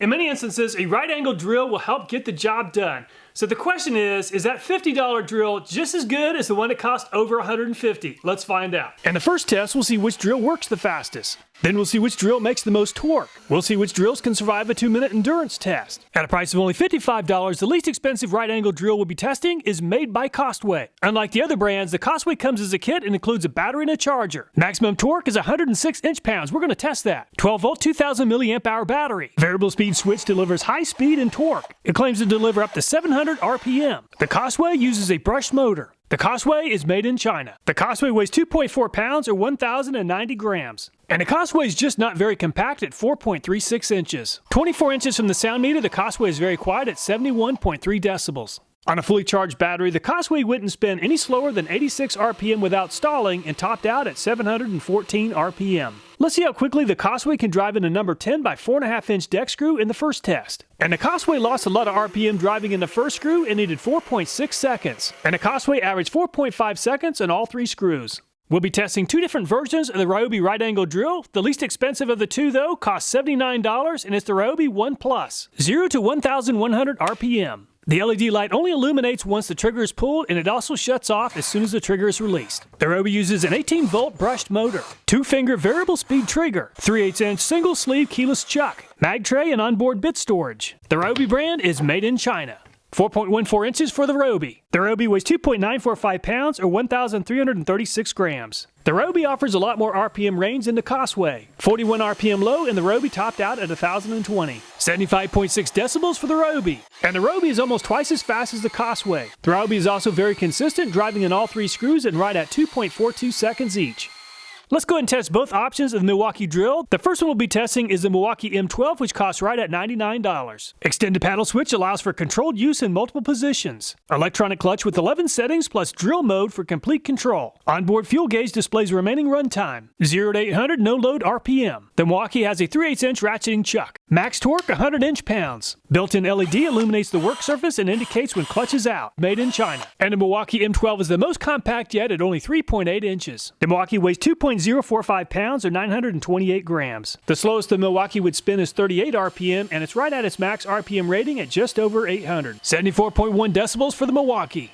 In many instances, a right-angle drill will help get the job done. So the question is that $50 drill just as good as the one that cost over $150? Let's find out. In the first test, we'll see which drill works the fastest. Then we'll see which drill makes the most torque. We'll see which drills can survive a 2-minute endurance test. At a price of only $55, the least expensive right-angle drill we'll be testing is made by Costway. Unlike the other brands, the Costway comes as a kit and includes a battery and a charger. Maximum torque is 106 inch-pounds. We're going to test that. 12-volt, 2,000 milliamp hour battery. Variable speed switch delivers high speed and torque. It claims to deliver up to 700 RPM. The Costway uses a brushed motor. The Costway is made in China. The Costway weighs 2.4 pounds or 1,090 grams. And the Costway is just not very compact at 4.36 inches. 24 inches from the sound meter, the Costway is very quiet at 71.3 decibels. On a fully charged battery, the Costway wouldn't spin any slower than 86 RPM without stalling and topped out at 714 RPM. Let's see how quickly the Costway can drive in a number 10 by 4.5 inch deck screw in the first test. And the Costway lost a lot of RPM driving in the first screw and needed 4.6 seconds. And the Costway averaged 4.5 seconds on all 3 screws. We'll be testing 2 different versions of the Ryobi right-angle drill. The least expensive of the 2, though, costs $79, and it's the Ryobi ONE Plus, 0 to 1,100 RPM. The LED light only illuminates once the trigger is pulled, and it also shuts off as soon as the trigger is released. The Ryobi uses an 18-volt brushed motor, 2-finger variable speed trigger, 3/8 inch single sleeve keyless chuck, mag tray, and onboard bit storage. The Ryobi brand is made in China. 4.14 inches for the Ryobi. The Ryobi weighs 2.945 pounds or 1,336 grams. The Ryobi offers a lot more RPM range than the Costway. 41 RPM low, and the Ryobi topped out at 1,020. 75.6 decibels for the Ryobi. And the Ryobi is almost twice as fast as the Costway. The Ryobi is also very consistent, driving in all 3 screws and right at 2.42 seconds each. Let's go ahead and test both options of the Milwaukee drill. The first one we'll be testing is the Milwaukee M12, which costs right at $99. Extended paddle switch allows for controlled use in multiple positions. Electronic clutch with 11 settings plus drill mode for complete control. Onboard fuel gauge displays remaining run time. 0 to 800, no load RPM. The Milwaukee has a 3/8 inch ratcheting chuck. Max torque 100 inch-pounds. Built-in LED illuminates the work surface and indicates when clutch is out. Made in China. And the Milwaukee M12 is the most compact yet at only 3.8 inches. The Milwaukee weighs 2.045 pounds or 928 grams. The slowest the Milwaukee would spin is 38 RPM, and it's right at its max RPM rating at just over 800. 74.1 decibels for the Milwaukee.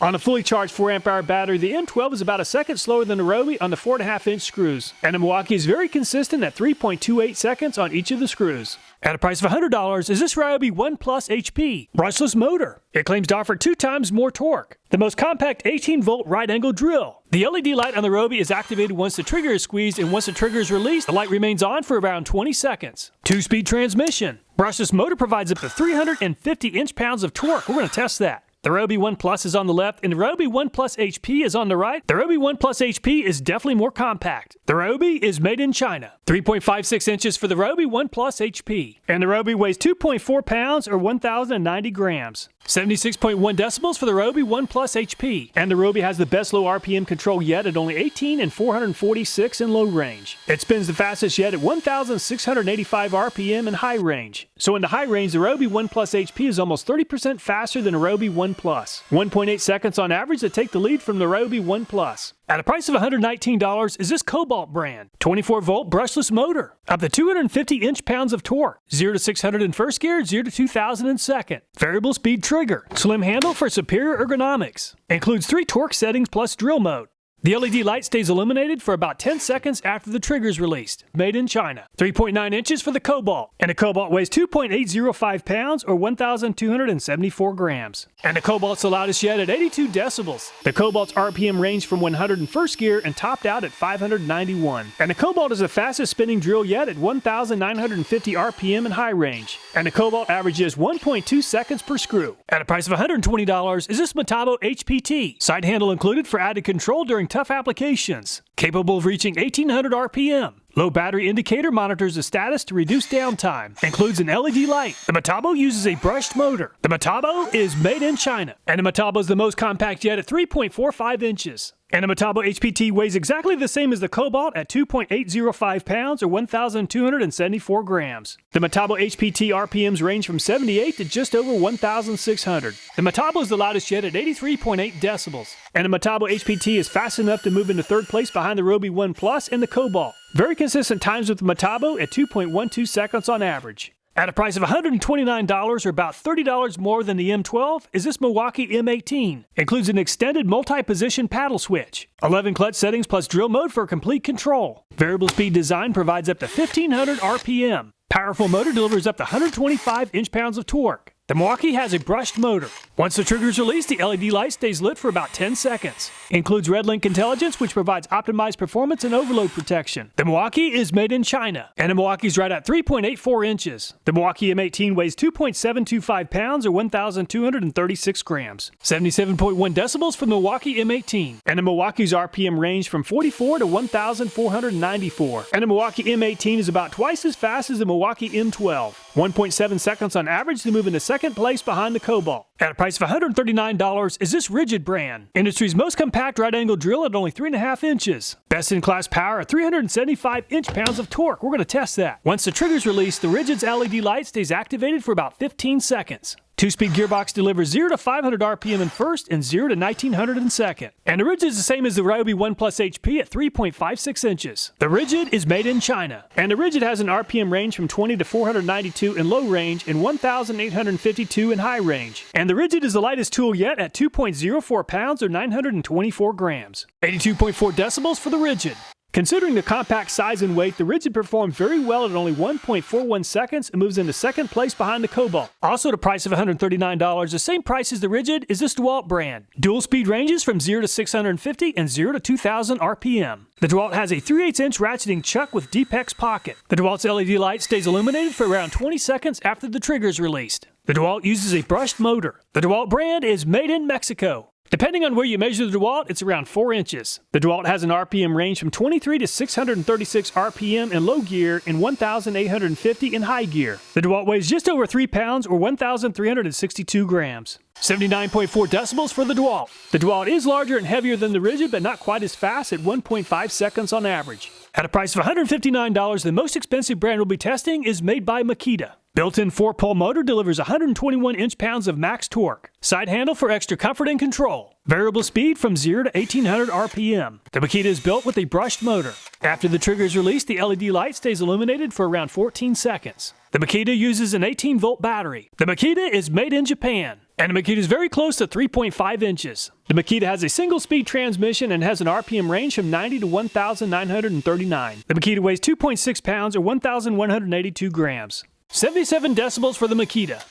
On a fully charged 4-amp-hour battery, the M12 is about a second slower than the Ryobi on the 4.5 inch screws, and the Milwaukee is very consistent at 3.28 seconds on each of the screws. At a price of $100 is this Ryobi ONE Plus HP brushless motor. It claims to offer 2 times more torque. The most compact 18-volt right-angle drill. The LED light on the Ryobi is activated once the trigger is squeezed, and once the trigger is released, the light remains on for around 20 seconds. 2-speed transmission. Brushless motor provides up to 350 inch-pounds of torque. We're going to test that. The Ryobi ONE Plus is on the left, and the Ryobi ONE Plus HP is on the right. The Ryobi ONE Plus HP is definitely more compact. The Ryobi is made in China. 3.56 inches for the Ryobi ONE Plus HP. And the Ryobi weighs 2.4 pounds or 1,090 grams. 76.1 decibels for the Ryobi ONE Plus HP. And the Ryobi has the best low RPM control yet at only 18 and 446 in low range. It spins the fastest yet at 1,685 RPM in high range. So in the high range, the Ryobi ONE Plus HP is almost 30% faster than the Ryobi ONE Plus. 1.8 seconds on average to take the lead from the Ryobi ONE Plus. At a price of $119 is this Kobalt brand 24-volt brushless motor. Up to 250 inch-pounds of torque. 0 to 600 in first gear, 0 to 2,000 in second. Variable speed trigger. Slim handle for superior ergonomics. Includes 3 torque settings plus drill mode. The LED light stays illuminated for about 10 seconds after the trigger is released. Made in China. 3.9 inches for the Kobalt. And the Kobalt weighs 2.805 pounds or 1,274 grams. And the Kobalt's the loudest yet at 82 decibels. The Kobalt's RPM ranged from 100 in first gear and topped out at 591. And the Kobalt is the fastest spinning drill yet at 1,950 RPM in high range. And the Kobalt averages 1.2 seconds per screw. At a price of $120 is this Metabo HPT. Side handle included for added control during tough applications. Capable of reaching 1,800 RPM. Low battery indicator monitors the status to reduce downtime. Includes an LED light. The Metabo uses a brushed motor. The Metabo is made in China. And the Metabo is the most compact yet at 3.45 inches. And the Metabo HPT weighs exactly the same as the Kobalt at 2.805 pounds or 1,274 grams. The Metabo HPT RPMs range from 78 to just over 1,600. The Metabo is the loudest yet at 83.8 decibels. And the Metabo HPT is fast enough to move into third place behind the Ryobi ONE Plus and the Kobalt. Very consistent times with the Metabo at 2.12 seconds on average. At a price of $129 or about $30 more than the M12 is this Milwaukee M18. Includes an extended multi-position paddle switch, 11 clutch settings plus drill mode for complete control. Variable speed design provides up to 1500 RPM. Powerful motor delivers up to 125 inch-pounds of torque. The Milwaukee has a brushed motor. Once the trigger is released, the LED light stays lit for about 10 seconds. Includes Red Link intelligence, which provides optimized performance and overload protection. The Milwaukee is made in China, and the Milwaukee's right at 3.84 inches. The Milwaukee M18 weighs 2.725 pounds or 1,236 grams. 77.1 decibels for the Milwaukee M18, and the Milwaukee's RPM range from 44 to 1,494. And the Milwaukee M18 is about twice as fast as the Milwaukee M12. 1.7 seconds on average to move into second place behind the Kobalt. At a price of $139 is this Ridgid brand, industry's most compact right-angle drill at only 3.5 inches. Best-in-class power at 375 inch-pounds of torque. We're going to test that. Once the trigger's released, the Ridgid's LED light stays activated for about 15 seconds. 2-speed gearbox delivers 0 to 500 RPM in first and 0 to 1900 in second. And the Ridgid is the same as the Ryobi ONE HP at 3.56 inches. The Ridgid is made in China, and the Ridgid has an RPM range from 20 to 492 in low range and 1,852 in high range. And the Ridgid is the lightest tool yet at 2.04 pounds or 924 grams. 82.4 decibels for the Ridgid. Considering the compact size and weight, the Ridgid performs very well at only 1.41 seconds and moves into second place behind the Kobalt. Also at a price of $139, the same price as the Ridgid is this DeWalt brand. Dual speed ranges from 0 to 650 and 0 to 2000 RPM. The DeWalt has a 3/8 inch ratcheting chuck with Deep-X pocket. The DeWalt's LED light stays illuminated for around 20 seconds after the trigger is released. The DeWalt uses a brushed motor. The DeWalt brand is made in Mexico. Depending on where you measure the DeWalt, it's around 4 inches. The DeWalt has an RPM range from 23 to 636 RPM in low gear and 1,850 in high gear. The DeWalt weighs just over 3 pounds or 1,362 grams. 79.4 decibels for the DeWalt. The DeWalt is larger and heavier than the Ridgid, but not quite as fast at 1.5 seconds on average. At a price of $159, the most expensive brand we'll be testing is made by Makita. Built-in 4-pole motor delivers 121 inch-pounds of max torque. Side handle for extra comfort and control. Variable speed from 0 to 1800 RPM. The Makita is built with a brushed motor. After the trigger is released, the LED light stays illuminated for around 14 seconds. The Makita uses an 18-volt battery. The Makita is made in Japan, and the Makita is very close to 3.5 inches. The Makita has a single-speed transmission and has an RPM range from 90 to 1,939. The Makita weighs 2.6 pounds or 1,182 grams. 77 decibels for the Makita.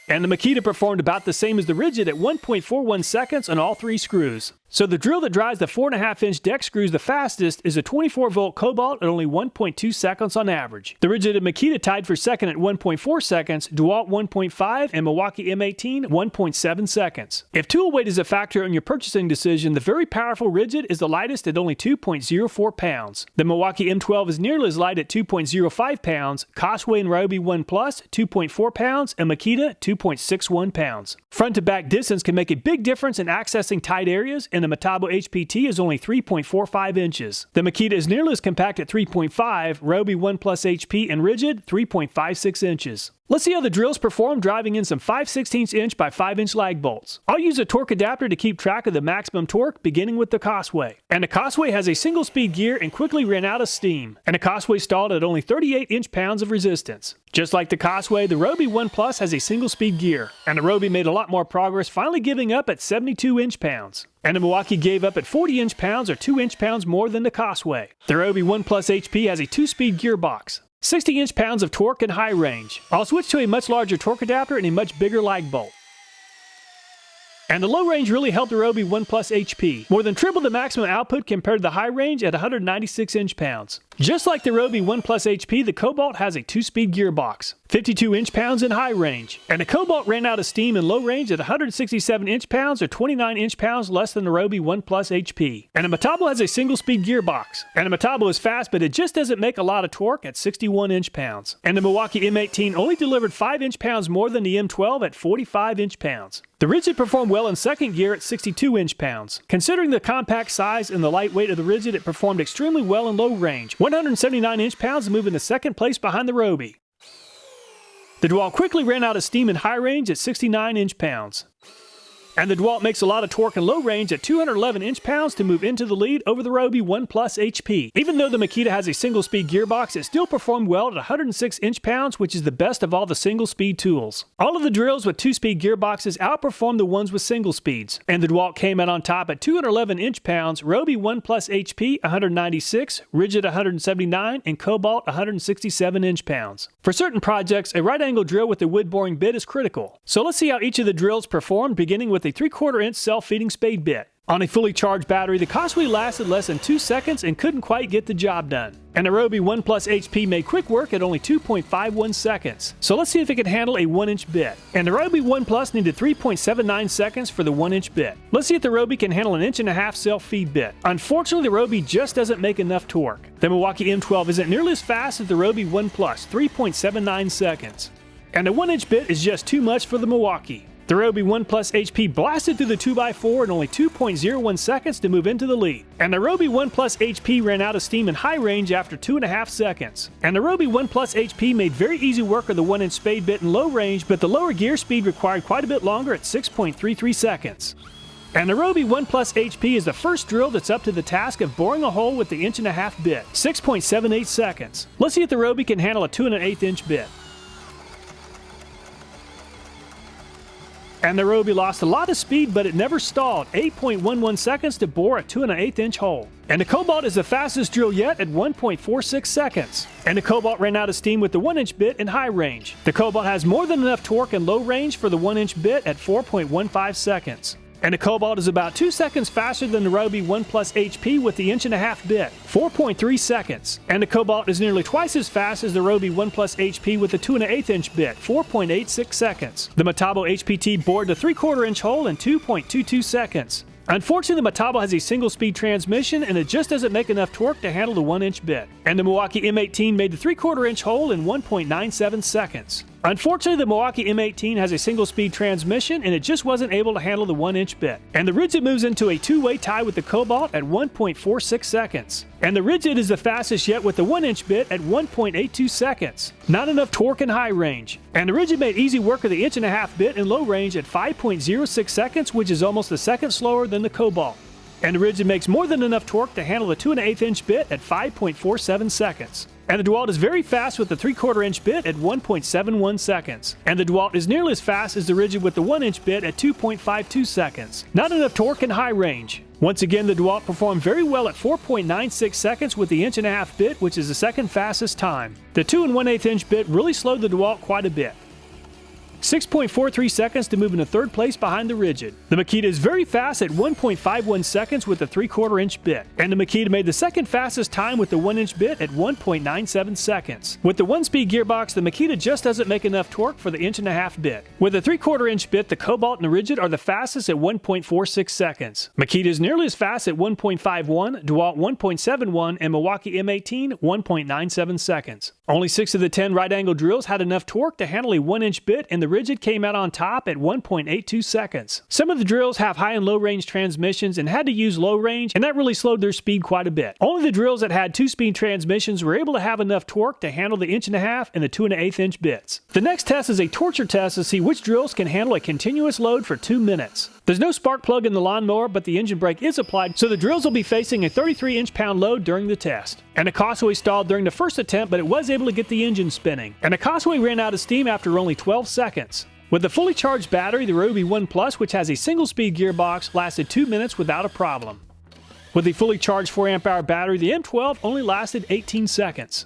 And the Makita performed about the same as the Ridgid at 1.41 seconds on all 3 screws. So the drill that drives the 4.5 inch deck screws the fastest is a 24-volt Kobalt at only 1.2 seconds on average. The Ridgid and Makita tied for second at 1.4 seconds, DeWalt 1.5, and Milwaukee M18 1.7 seconds. If tool weight is a factor in your purchasing decision, the very powerful Ridgid is the lightest at only 2.04 pounds. The Milwaukee M12 is nearly as light at 2.05 pounds, Costway and Ryobi ONE 2.4 pounds, and Makita 2.61 pounds. Front to back distance can make a big difference in accessing tight areas, and the Metabo HPT is only 3.45 inches. The Makita is nearly as compact at 3.5, Ryobi ONE HP and Ridgid 3.56 inches. Let's see how the drills perform driving in some 5/16 inch by 5 inch lag bolts. I'll use a torque adapter to keep track of the maximum torque, beginning with the Costway. And the Costway has a single speed gear and quickly ran out of steam. And the Costway stalled at only 38 inch-pounds of resistance. Just like the Costway, the Ryobi ONE has a single speed gear. And the Ryobi made a lot more progress, finally giving up at 72 inch-pounds. And the Milwaukee gave up at 40 inch-pounds or 2 inch-pounds more than the Costway. The Ryobi ONE HP has a 2-speed gearbox. 60 inch-pounds of torque and high range. I'll switch to a much larger torque adapter and a much bigger lag bolt. And the low range really helped the Ryobi ONE HP. More than triple the maximum output compared to the high range at 196 inch-pounds. Just like the Ryobi ONE HP, the Kobalt has a 2-speed gearbox. 52 inch-pounds in high range. And the Kobalt ran out of steam in low range at 167 inch-pounds or 29 inch-pounds less than the Ryobi ONE HP. And the Metabo has a single-speed gearbox. And the Metabo is fast, but it just doesn't make a lot of torque at 61 inch-pounds. And the Milwaukee M18 only delivered 5 inch-pounds more than the M12 at 45 inch-pounds. The Ridgid performed well in second gear at 62 inch-pounds. Considering the compact size and the lightweight of the Ridgid, it performed extremely well in low range. 179 inch-pounds and moving to second place behind the Ryobi. The DeWalt quickly ran out of steam in high range at 69 inch-pounds. And the DeWalt makes a lot of torque in low range at 211 inch-pounds to move into the lead over the Ryobi ONE HP. Even though the Makita has a single-speed gearbox, it still performed well at 106 inch-pounds, which is the best of all the single-speed tools. All of the drills with two-speed gearboxes outperformed the ones with single speeds, and the DeWalt came out on top at 211 inch-pounds, Ryobi ONE HP 196, Ridgid 179, and Kobalt 167 inch-pounds. For certain projects, a right-angle drill with a wood-boring bit is critical. So let's see how each of the drills performed, beginning with a 3/4 inch self-feeding spade bit. On a fully charged battery, the Costway lasted less than 2 seconds and couldn't quite get the job done. And the Ryobi ONE HP made quick work at only 2.51 seconds. So let's see if it can handle a 1-inch bit. And the Ryobi ONE needed 3.79 seconds for the 1-inch bit. Let's see if the Ryobi can handle an 1.5 inch self-feed bit. Unfortunately, the Ryobi just doesn't make enough torque. The Milwaukee M12 isn't nearly as fast as the Ryobi ONE 3.79 seconds. And a 1-inch bit is just too much for the Milwaukee. The Ryobi ONE HP blasted through the 2x4 in only 2.01 seconds to move into the lead. And the Ryobi ONE HP ran out of steam in high range after 2.5 seconds. And the Ryobi ONE HP made very easy work of the 1-inch spade bit in low range, but the lower gear speed required quite a bit longer at 6.33 seconds. And the Ryobi ONE HP is the first drill that's up to the task of boring a hole with the 1.5 inch bit, 6.78 seconds. Let's see if the Ryobi can handle a 2 1/8 inch bit. And the Ryobi lost a lot of speed, but it never stalled, 8.11 seconds to bore a 2 1/8 inch hole. And the Kobalt is the fastest drill yet at 1.46 seconds. And the Kobalt ran out of steam with the 1-inch bit in high range. The Kobalt has more than enough torque in low range for the 1-inch bit at 4.15 seconds. And the Kobalt is about 2 seconds faster than the Ryobi ONE HP with the 1.5 inch bit, 4.3 seconds. And the Kobalt is nearly twice as fast as the Ryobi ONE HP with the 2 1/8 inch bit, 4.86 seconds. The Metabo HPT bored the 3/4 inch hole in 2.22 seconds. Unfortunately, the Metabo has a single-speed transmission and it just doesn't make enough torque to handle the 1-inch bit. And the Milwaukee M18 made the 3/4 inch hole in 1.97 seconds. Unfortunately, the Milwaukee M18 has a single-speed transmission and it just wasn't able to handle the 1-inch bit. And the Ridgid moves into a two-way tie with the Kobalt at 1.46 seconds. And the Ridgid is the fastest yet with the 1-inch bit at 1.82 seconds. Not enough torque in high range. And the Ridgid made easy work of the 1.5 inch bit in low range at 5.06 seconds, which is almost a second slower than the Kobalt. And the Ridgid makes more than enough torque to handle the 2 1/8 inch bit at 5.47 seconds. And the DeWalt is very fast with the 3/4 inch bit at 1.71 seconds. And the DeWalt is nearly as fast as the Ridgid with the 1-inch bit at 2.52 seconds. Not enough torque in high range. Once again, the DeWalt performed very well at 4.96 seconds with the 1.5 inch bit, which is the second fastest time. The 2 1/8 inch bit really slowed the DeWalt quite a bit. 6.43 seconds to move into third place behind the Ridgid. The Makita is very fast at 1.51 seconds with the 3/4 inch bit. And the Makita made the second fastest time with the 1-inch bit at 1.97 seconds. With the 1-speed gearbox, the Makita just doesn't make enough torque for the 1.5 inch bit. With the 3/4 inch bit, the Kobalt and the Ridgid are the fastest at 1.46 seconds. Makita is nearly as fast at 1.51, DeWalt 1.71, and Milwaukee M18 1.97 seconds. Only 6 of the 10 right-angle drills had enough torque to handle a 1-inch bit, and the Ridgid came out on top at 1.82 seconds. Some of the drills have high and low range transmissions and had to use low range, and that really slowed their speed quite a bit. Only the drills that had 2-speed transmissions were able to have enough torque to handle the 1.5 inch and the 2 1/8 inch bits. The next test is a torture test to see which drills can handle a continuous load for 2 minutes. There's no spark plug in the lawnmower, but the engine brake is applied, so the drills will be facing a 33 inch-pound load during the test. And the Costway stalled during the first attempt, but it was able to get the engine spinning. And the Costway ran out of steam after only 12 seconds. With the fully charged battery, the Ryobi ONE+, which has a single-speed gearbox, lasted 2 minutes without a problem. With the fully charged 4 amp hour battery, the M12 only lasted 18 seconds.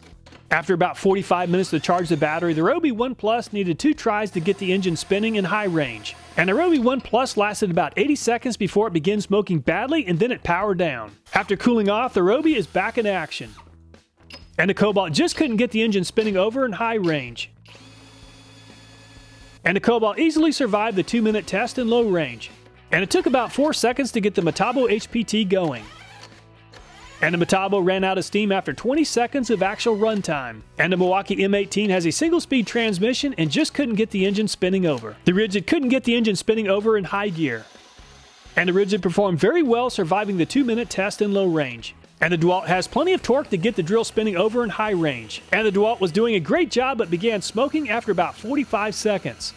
After about 45 minutes to charge the battery, the Ryobi ONE+ needed 2 tries to get the engine spinning in high range. And the Ryobi ONE+ lasted about 80 seconds before it began smoking badly, and then it powered down. After cooling off, the Ryobi is back in action. And the Kobalt just couldn't get the engine spinning over in high range. And the Kobalt easily survived the 2-minute test in low range. And it took about 4 seconds to get the Metabo HPT going. And the Metabo ran out of steam after 20 seconds of actual runtime. And the Milwaukee M18 has a single-speed transmission and just couldn't get the engine spinning over. The Ridgid couldn't get the engine spinning over in high gear. And the Ridgid performed very well, surviving the 2-minute test in low range. And the DeWalt has plenty of torque to get the drill spinning over in high range. And the DeWalt was doing a great job but began smoking after about 45 seconds.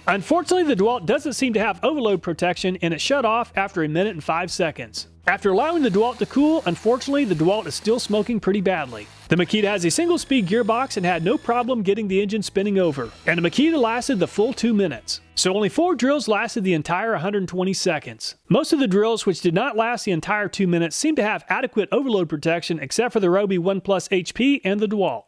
Unfortunately, the DeWalt doesn't seem to have overload protection and it shut off after 1 minute and 5 seconds. After allowing the DeWalt to cool, unfortunately the DeWalt is still smoking pretty badly. The Makita has a single-speed gearbox and had no problem getting the engine spinning over, and the Makita lasted the full 2 minutes. So only 4 drills lasted the entire 120 seconds. Most of the drills which did not last the entire 2 minutes seem to have adequate overload protection except for the Ryobi ONE HP and the DeWalt.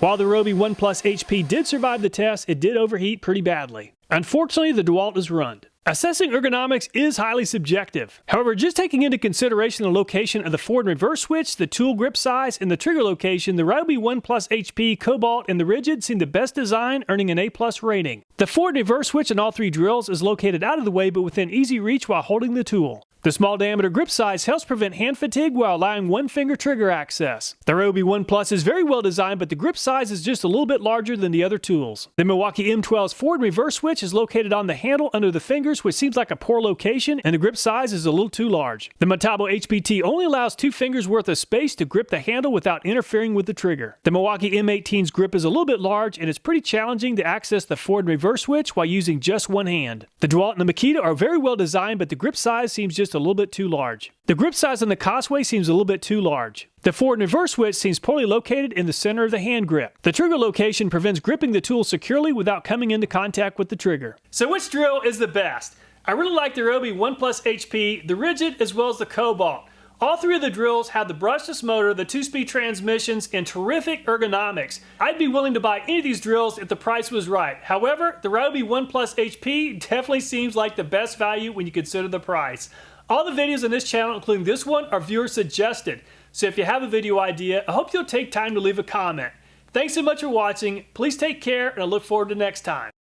While the Ryobi ONE HP did survive the test, it did overheat pretty badly. Unfortunately, the DeWalt is ruined. Assessing ergonomics is highly subjective. However, just taking into consideration the location of the forward and reverse switch, the tool grip size, and the trigger location, the Ryobi ONE HP, Kobalt, and the Ridgid seem the best design, earning an A+ rating. The forward and reverse switch in all 3 drills is located out of the way but within easy reach while holding the tool. The small diameter grip size helps prevent hand fatigue while allowing one-finger trigger access. The Ryobi ONE is very well designed, but the grip size is just a little bit larger than the other tools. The Milwaukee M12's forward and reverse switch is located on the handle under the fingers, which seems like a poor location, and the grip size is a little too large. The Metabo HPT only allows 2 fingers worth of space to grip the handle without interfering with the trigger. The Milwaukee M18's grip is a little bit large, and it's pretty challenging to access the forward and reverse switch while using just one hand. The DeWalt and the Makita are very well designed, but the grip size seems just a little bit too large. The grip size on the Costway seems a little bit too large. The forward and reverse switch seems poorly located in the center of the hand grip. The trigger location prevents gripping the tool securely without coming into contact with the trigger. So which drill is the best? I really like the Ryobi ONE HP, the Ridgid, as well as the Kobalt. All 3 of the drills have the brushless motor, the 2-speed transmissions, and terrific ergonomics. I'd be willing to buy any of these drills if the price was right. However, the Ryobi ONE HP definitely seems like the best value when you consider the price. All the videos on this channel, including this one, are viewer suggested. So if you have a video idea, I hope you'll take time to leave a comment. Thanks so much for watching. Please take care, and I look forward to next time.